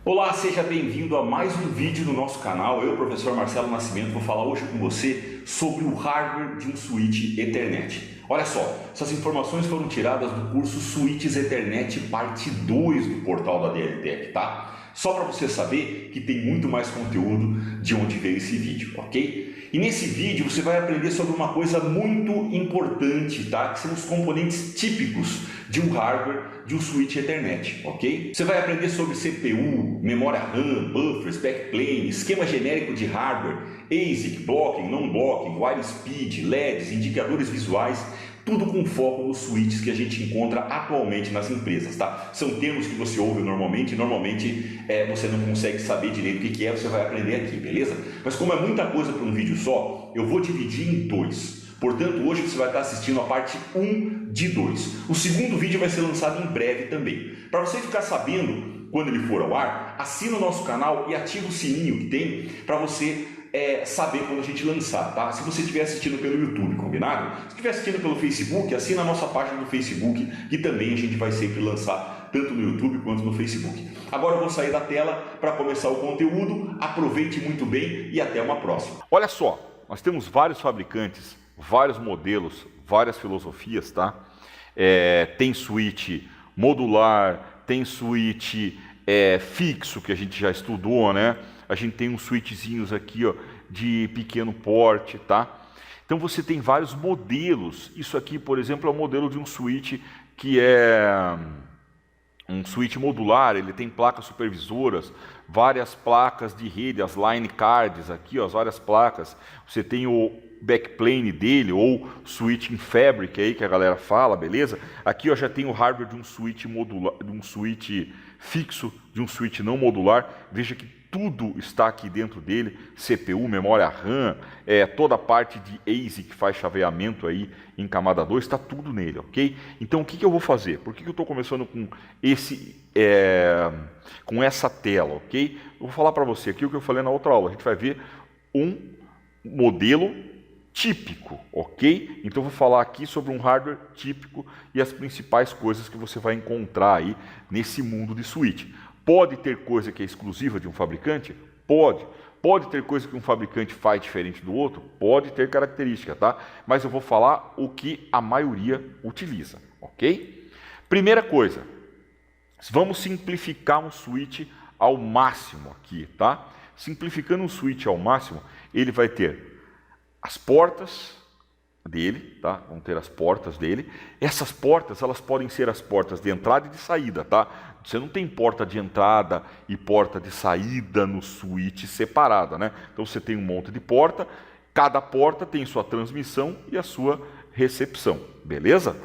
Olá, seja bem-vindo a mais um vídeo do nosso canal. Eu, professor Marcelo Nascimento, vou falar hoje com você sobre o hardware de um switch Ethernet. Olha só, essas informações foram tiradas do curso Switches Ethernet parte 2 do portal da DLTech, tá? Só para você saber que tem muito mais conteúdo de onde veio esse vídeo, ok? E nesse vídeo você vai aprender sobre uma coisa muito importante, tá? Que são os componentes típicos de um hardware de um switch Ethernet, ok? Você vai aprender sobre CPU, memória RAM, buffers, backplane, esquema genérico de hardware, ASIC, blocking, non-blocking, wire speed, LEDs, indicadores visuais, tudo com foco nos switches que a gente encontra atualmente nas empresas, tá? São termos que você ouve normalmente você não consegue saber direito o que é, você vai aprender aqui, beleza? Mas como é muita coisa para um vídeo só, eu vou dividir em dois. Portanto, hoje você vai estar assistindo a parte 1 de 2. O segundo vídeo vai ser lançado em breve também. Para você ficar sabendo quando ele for ao ar, assina o nosso canal e ativa o sininho que tem para você saber quando a gente lançar, tá? Se você estiver assistindo pelo YouTube, combinado? Se estiver assistindo pelo Facebook, assina a nossa página do Facebook, que também a gente vai sempre lançar, tanto no YouTube quanto no Facebook. Agora eu vou sair da tela para começar o conteúdo. Aproveite muito bem e até uma próxima. Olha só, nós temos vários fabricantes, vários modelos, várias filosofias, tá? Tem switch modular, tem switch fixo, que a gente já estudou, né? A gente tem uns switchzinhos aqui, ó, de pequeno porte, tá? Então você tem vários modelos. Isso aqui, por exemplo, é o modelo de um switch que é um switch modular. Ele tem placas supervisoras, várias placas de rede, as line cards aqui, ó, as várias placas. Você tem o backplane dele, ou switch in fabric aí que a galera fala, beleza? Aqui ó, já tem o hardware de um switch modular, de um switch fixo, de um switch não modular. Veja que tudo está aqui dentro dele, CPU, memória RAM, toda a parte de ASIC que faz chaveamento aí em camada 2, está tudo nele, ok? Então o que eu vou fazer? Por que eu estou começando com com essa tela, ok? Eu vou falar para você aqui o que eu falei na outra aula. A gente vai ver um modelo típico, ok? Então eu vou falar aqui sobre um hardware típico e as principais coisas que você vai encontrar aí nesse mundo de switch. Pode ter coisa que é exclusiva de um fabricante? Pode. Pode ter coisa que um fabricante faz diferente do outro? Pode ter característica, tá? Mas eu vou falar o que a maioria utiliza, ok? Primeira coisa, vamos simplificar um switch ao máximo aqui, tá? Simplificando um switch ao máximo, ele vai ter as portas dele, tá? Vão ter as portas dele. Essas portas, elas podem ser as portas de entrada e de saída, tá? Você não tem porta de entrada e porta de saída no switch separada, né? Então você tem um monte de porta, cada porta tem sua transmissão e a sua recepção, beleza?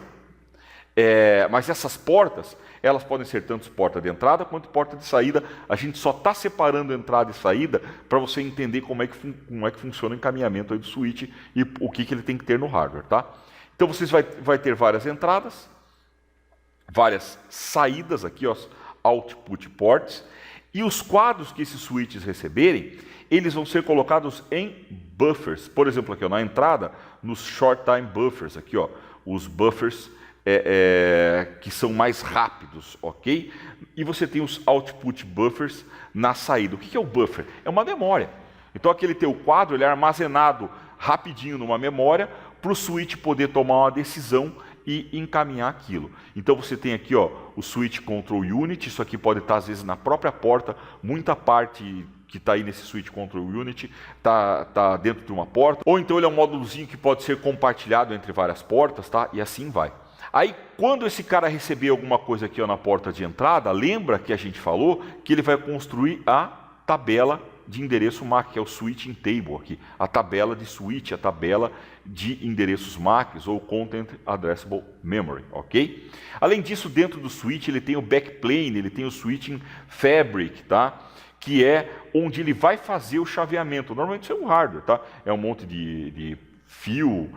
Mas essas portas, elas podem ser tanto porta de entrada quanto porta de saída. A gente só está separando entrada e saída para você entender como é que funciona o encaminhamento aí do switch e o que ele tem que ter no hardware, tá? Então vocês vai ter várias entradas, várias saídas aqui, ó, output ports, e os quadros que esses switches receberem, eles vão ser colocados em buffers. Por exemplo, aqui ó, na entrada, nos short time buffers, aqui ó, os buffers que são mais rápidos, ok? E você tem os output buffers na saída. O que é o buffer? É uma memória. Então aquele teu quadro ele é armazenado rapidinho numa memória para o switch poder tomar uma decisão e encaminhar aquilo. Então você tem aqui ó, o switch control unit. Isso aqui pode estar às vezes na própria porta. Muita parte que está aí nesse switch control unit está dentro de uma porta. Ou então ele é um módulozinho que pode ser compartilhado entre várias portas, tá? E assim vai. Aí, quando esse cara receber alguma coisa aqui ó, na porta de entrada, lembra que a gente falou que ele vai construir a tabela de endereço MAC, que é o switching table aqui, a tabela de switch, a tabela de endereços MACs ou Content Addressable Memory, ok? Além disso, dentro do switch ele tem o backplane, ele tem o switching fabric, tá? Que é onde ele vai fazer o chaveamento. Normalmente isso é um hardware, tá? É um monte de fio,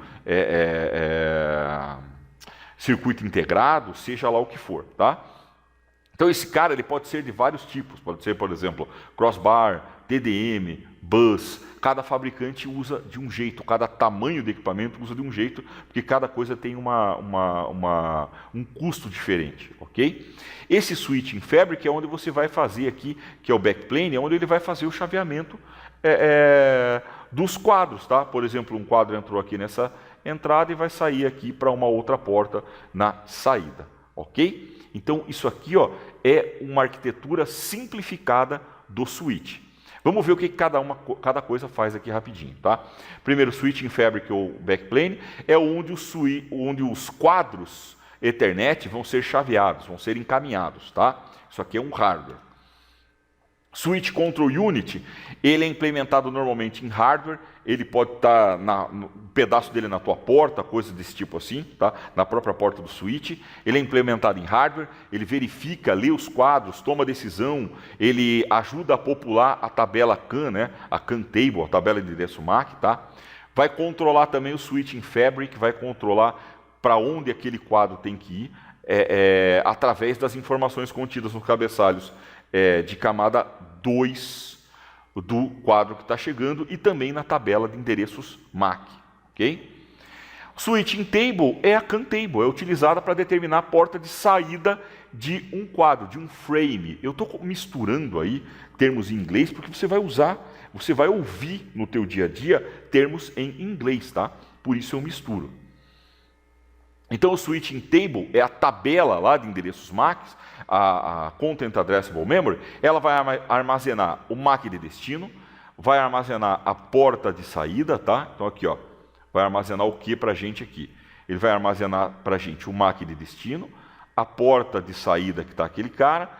circuito integrado, seja lá o que for, tá? Então esse cara ele pode ser de vários tipos, pode ser, por exemplo, crossbar, TDM, bus. Cada fabricante usa de um jeito, cada tamanho de equipamento usa de um jeito, porque cada coisa tem um custo diferente, ok? Esse switch em fabric é onde você vai fazer aqui, que é o backplane, é onde ele vai fazer o chaveamento dos quadros, tá? Por exemplo, um quadro entrou aqui nessa entrada e vai sair aqui para uma outra porta na saída, ok? Então isso aqui, ó, é uma arquitetura simplificada do switch. Vamos ver o que cada coisa faz aqui rapidinho, tá? Primeiro, switch em fabric ou backplane é onde os quadros Ethernet vão ser chaveados, vão ser encaminhados, tá? Isso aqui é um hardware. Switch Control Unit, ele é implementado normalmente em hardware, ele pode estar um pedaço dele na tua porta, coisa desse tipo assim, tá? Na própria porta do switch. Ele é implementado em hardware, ele verifica, lê os quadros, toma decisão, ele ajuda a popular a tabela CAN, né? A CAN Table, a tabela de endereço MAC, tá? Vai controlar também o switch em fabric, vai controlar para onde aquele quadro tem que ir, através das informações contidas nos cabeçalhos de camada 2 do quadro que está chegando e também na tabela de endereços MAC, ok? Switching Table é a CAN Table, é utilizada para determinar a porta de saída de um quadro, de um frame. Eu estou misturando aí termos em inglês porque você vai ouvir no teu dia a dia termos em inglês, tá? Por isso eu misturo. Então o Switching Table é a tabela lá de endereços MAC, a Content Addressable Memory, ela vai armazenar o MAC de destino, vai armazenar a porta de saída, tá? Então aqui, ó, vai armazenar o que para a gente aqui? Ele vai armazenar para a gente o MAC de destino, a porta de saída que está aquele cara,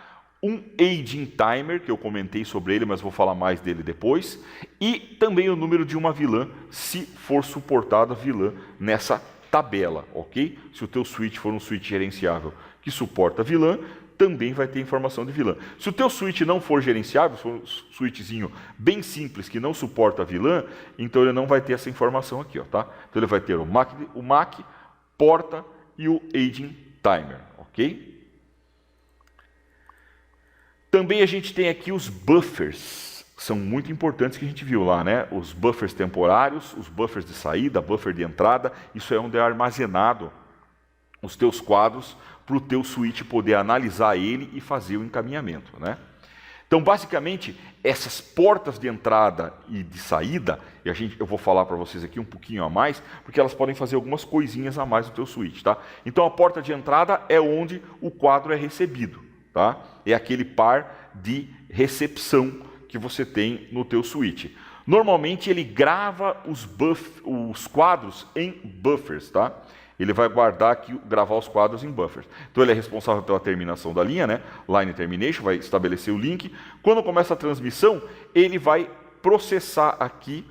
um aging timer, que eu comentei sobre ele, mas vou falar mais dele depois, e também o número de uma VLAN, se for suportada VLAN nessa tabela, ok? Se o teu switch for um switch gerenciável que suporta VLAN, também vai ter informação de VLAN. Se o teu switch não for gerenciável, se for um switchzinho bem simples que não suporta VLAN, então ele não vai ter essa informação aqui, ó, tá? Então ele vai ter o MAC, porta e o aging timer, ok? Também a gente tem aqui os buffers, são muito importantes que a gente viu lá, né? Os buffers temporários, os buffers de saída, buffer de entrada, isso é onde é armazenado os teus quadros para o teu switch poder analisar ele e fazer o encaminhamento, né? Então, basicamente, essas portas de entrada e de saída, eu vou falar para vocês aqui um pouquinho a mais, porque elas podem fazer algumas coisinhas a mais no teu switch, tá? Então, a porta de entrada é onde o quadro é recebido, tá? É aquele par de recepção que você tem no teu switch. Normalmente, ele grava os quadros em buffers, tá? Ele vai gravar os quadros em buffers. Então ele é responsável pela terminação da linha, né? Line termination, vai estabelecer o link. Quando começa a transmissão, ele vai processar aqui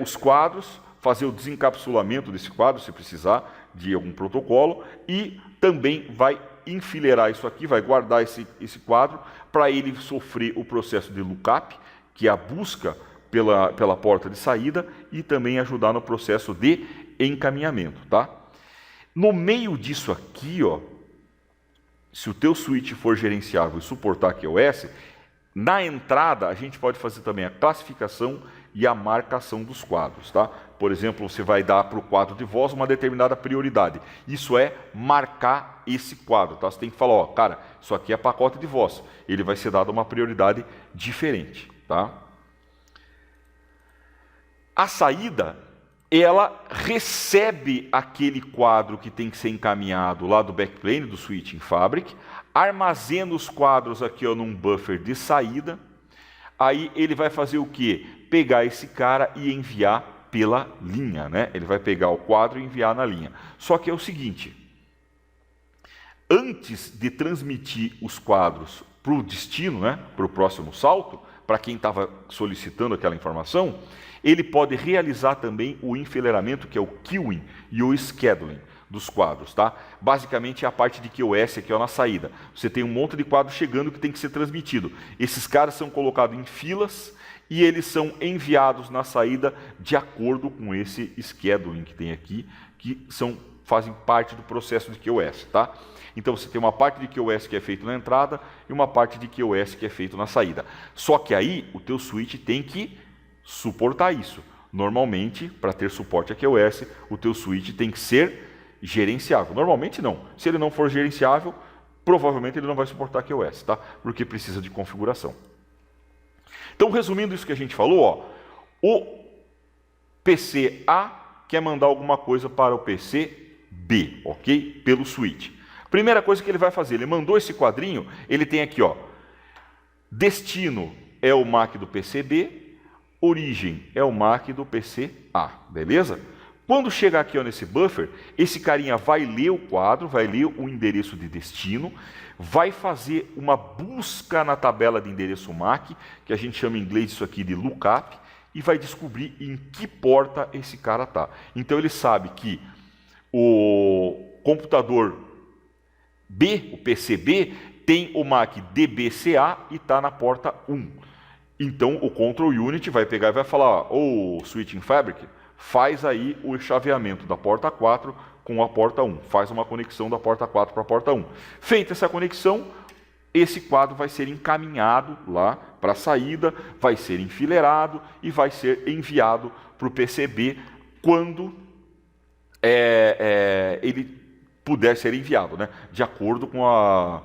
os quadros, fazer o desencapsulamento desse quadro, se precisar de algum protocolo, e também vai enfileirar isso aqui, vai guardar esse quadro para ele sofrer o processo de lookup, que é a busca pela porta de saída, e também ajudar no processo de encaminhamento, tá? No meio disso aqui, ó, se o teu switch for gerenciável e suportar QoS, na entrada a gente pode fazer também a classificação e a marcação dos quadros, tá? Por exemplo, você vai dar para o quadro de voz uma determinada prioridade. Isso é marcar esse quadro, tá? Você tem que falar, ó, cara, isso aqui é pacote de voz. Ele vai ser dado uma prioridade diferente, tá? A saída, ela recebe aquele quadro que tem que ser encaminhado lá do backplane, do switch em fabric, armazena os quadros aqui, ó, num buffer de saída, aí ele vai fazer o quê? Pegar esse cara e enviar pela linha, né? Ele vai pegar o quadro e enviar na linha. Só que é o seguinte, antes de transmitir os quadros para o destino, né? Para o próximo salto, para quem estava solicitando aquela informação, ele pode realizar também o enfileiramento, que é o queuing, e o scheduling dos quadros, tá? Basicamente é a parte de QoS aqui, ó, na saída. Você tem um monte de quadros chegando que tem que ser transmitido. Esses caras são colocados em filas e eles são enviados na saída de acordo com esse scheduling que tem aqui, que são fazem parte do processo de QoS, tá? Então você tem uma parte de QoS que é feito na entrada e uma parte de QoS que é feito na saída. Só que aí o teu switch tem que suportar isso. Normalmente, para ter suporte a QoS, o teu switch tem que ser gerenciável. Normalmente não. Se ele não for gerenciável, provavelmente ele não vai suportar QoS, tá? Porque precisa de configuração. Então, resumindo isso que a gente falou, ó, o PC A quer mandar alguma coisa para o PC B, ok? Pelo switch. Primeira coisa que ele vai fazer, ele mandou esse quadrinho, ele tem aqui, ó, destino é o MAC do PC B, origem é o MAC do PC A, beleza? Quando chegar aqui, ó, nesse buffer, esse carinha vai ler o quadro, vai ler o endereço de destino, vai fazer uma busca na tabela de endereço MAC, que a gente chama em inglês isso aqui de lookup, e vai descobrir em que porta esse cara está. Então ele sabe que o computador B, o PCB, tem o MAC DBCA e está na porta 1. Então o Control Unit vai pegar e vai falar, ô Switching Fabric, faz aí o chaveamento da porta 4 com a porta 1. Faz uma conexão da porta 4 para a porta 1. Feita essa conexão, esse quadro vai ser encaminhado lá para a saída, vai ser enfileirado e vai ser enviado para o PCB quando ele puder ser enviado, né? De acordo com a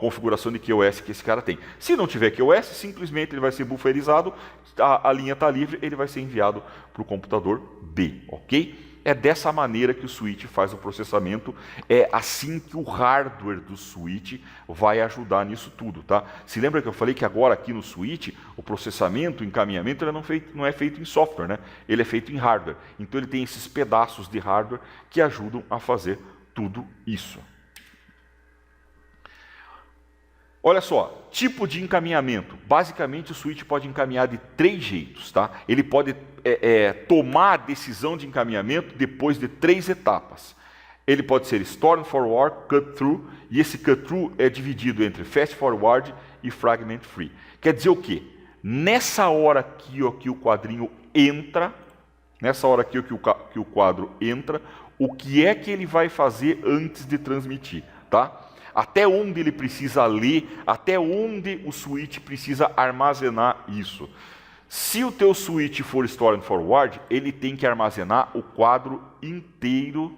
configuração de QoS que esse cara tem. Se não tiver QoS, simplesmente ele vai ser bufferizado, a linha está livre, ele vai ser enviado para o computador B, ok? É dessa maneira que o switch faz o processamento, é assim que o hardware do switch vai ajudar nisso tudo, tá? Se lembra que eu falei que agora aqui no switch, o processamento, o encaminhamento, ele não é feito em software, né? Ele é feito em hardware. Então ele tem esses pedaços de hardware que ajudam a fazer tudo isso. Olha só, tipo de encaminhamento. Basicamente o switch pode encaminhar de 3 jeitos, tá? Ele pode tomar a decisão de encaminhamento depois de 3 etapas. Ele pode ser Store and Forward, Cut Through, e esse Cut Through é dividido entre Fast Forward e Fragment Free. Quer dizer o quê? Nessa hora aqui, ó, que o quadrinho entra, nessa hora aqui ó, que o quadro entra, o que é que ele vai fazer antes de transmitir, tá? Até onde ele precisa ler, até onde o switch precisa armazenar isso. Se o teu switch for Store and Forward, ele tem que armazenar o quadro inteiro,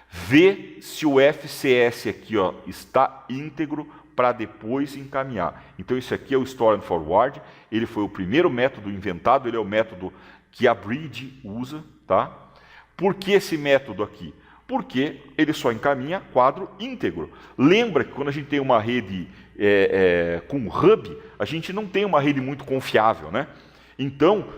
ver se o FCS aqui ó, está íntegro para depois encaminhar. Então isso aqui é o Store and Forward, ele foi o primeiro método inventado, ele é o método que a Bridge usa, tá? Por que esse método aqui? Porque ele só encaminha quadro íntegro. Lembra que quando a gente tem uma rede com hub, a gente não tem uma rede muito confiável, né? Então,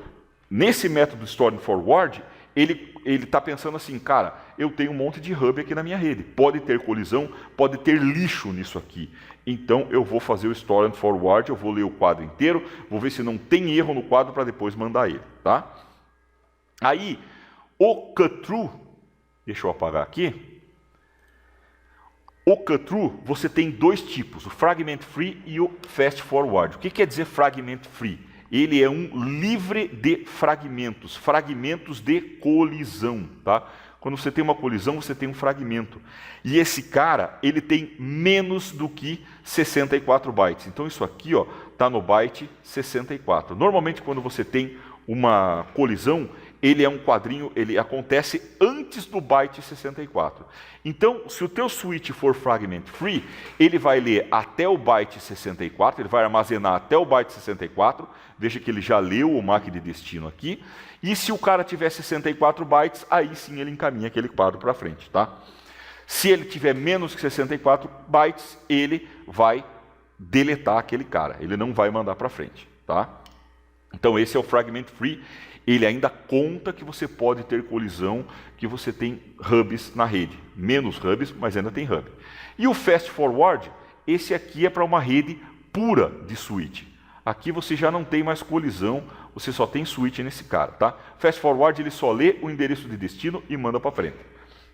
nesse método Store and Forward, ele está pensando assim, cara, eu tenho um monte de hub aqui na minha rede, pode ter colisão, pode ter lixo nisso aqui. Então, eu vou fazer o Store and Forward, eu vou ler o quadro inteiro, vou ver se não tem erro no quadro para depois mandar ele, tá? Aí, o Cut Through, deixa eu apagar aqui. O Cut Through, você tem 2 tipos, o Fragment Free e o Fast Forward. O que quer dizer Fragment Free? Ele é um livre de fragmentos, fragmentos de colisão, tá? Quando você tem uma colisão, você tem um fragmento. E esse cara, ele tem menos do que 64 bytes. Então isso aqui, ó, tá no byte 64. Normalmente quando você tem uma colisão, ele é um quadrinho, ele acontece antes do byte 64. Então, se o teu switch for fragment free, ele vai ler até o byte 64, ele vai armazenar até o byte 64, veja que ele já leu o MAC de destino aqui, e se o cara tiver 64 bytes, aí sim ele encaminha aquele quadro para frente, tá? Se ele tiver menos que 64 bytes, ele vai deletar aquele cara, ele não vai mandar para frente, tá? Então esse é o fragment free. Ele ainda conta que você pode ter colisão, que você tem hubs na rede. Menos hubs, mas ainda tem hub. E o Fast Forward, esse aqui é para uma rede pura de switch. Aqui você já não tem mais colisão, você só tem switch nesse cara, tá? Fast Forward, ele só lê o endereço de destino e manda para frente.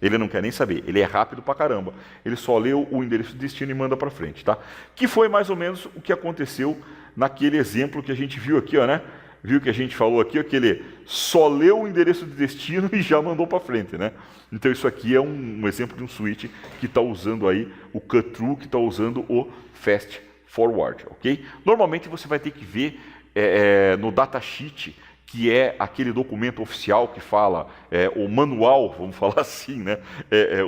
Ele não quer nem saber, ele é rápido pra caramba. Ele só lê o endereço de destino e manda para frente, tá? Que foi mais ou menos o que aconteceu naquele exemplo que a gente viu aqui, ó, né? Viu que a gente falou aqui, que ele só leu o endereço de destino e já mandou para frente, né? Então isso aqui é um exemplo de um switch que está usando aí o cut-through, que está usando o fast forward, ok? Normalmente você vai ter que ver no datasheet, que é aquele documento oficial que fala, o manual, vamos falar assim, né?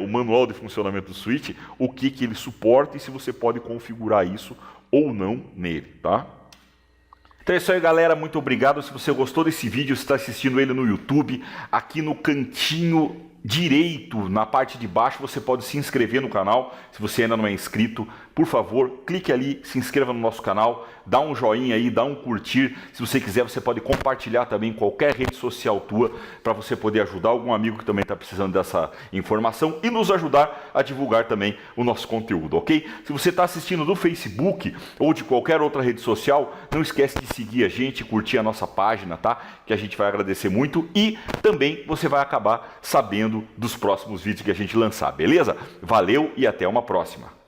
O manual de funcionamento do switch, o que ele suporta e se você pode configurar isso ou não nele, tá? Então é isso aí, galera, muito obrigado. Se você gostou desse vídeo, você está assistindo ele no YouTube, aqui no cantinho direito, na parte de baixo, você pode se inscrever no canal. Se você ainda não é inscrito, por favor, clique ali, se inscreva no nosso canal, dá um joinha aí, dá um curtir. Se você quiser, você pode compartilhar também em qualquer rede social tua, para você poder ajudar algum amigo que também está precisando dessa informação e nos ajudar a divulgar também o nosso conteúdo, ok? Se você está assistindo do Facebook ou de qualquer outra rede social, não esquece de seguir a gente, curtir a nossa página, tá? Que a gente vai agradecer muito e também você vai acabar sabendo dos próximos vídeos que a gente lançar, beleza? Valeu e até uma próxima!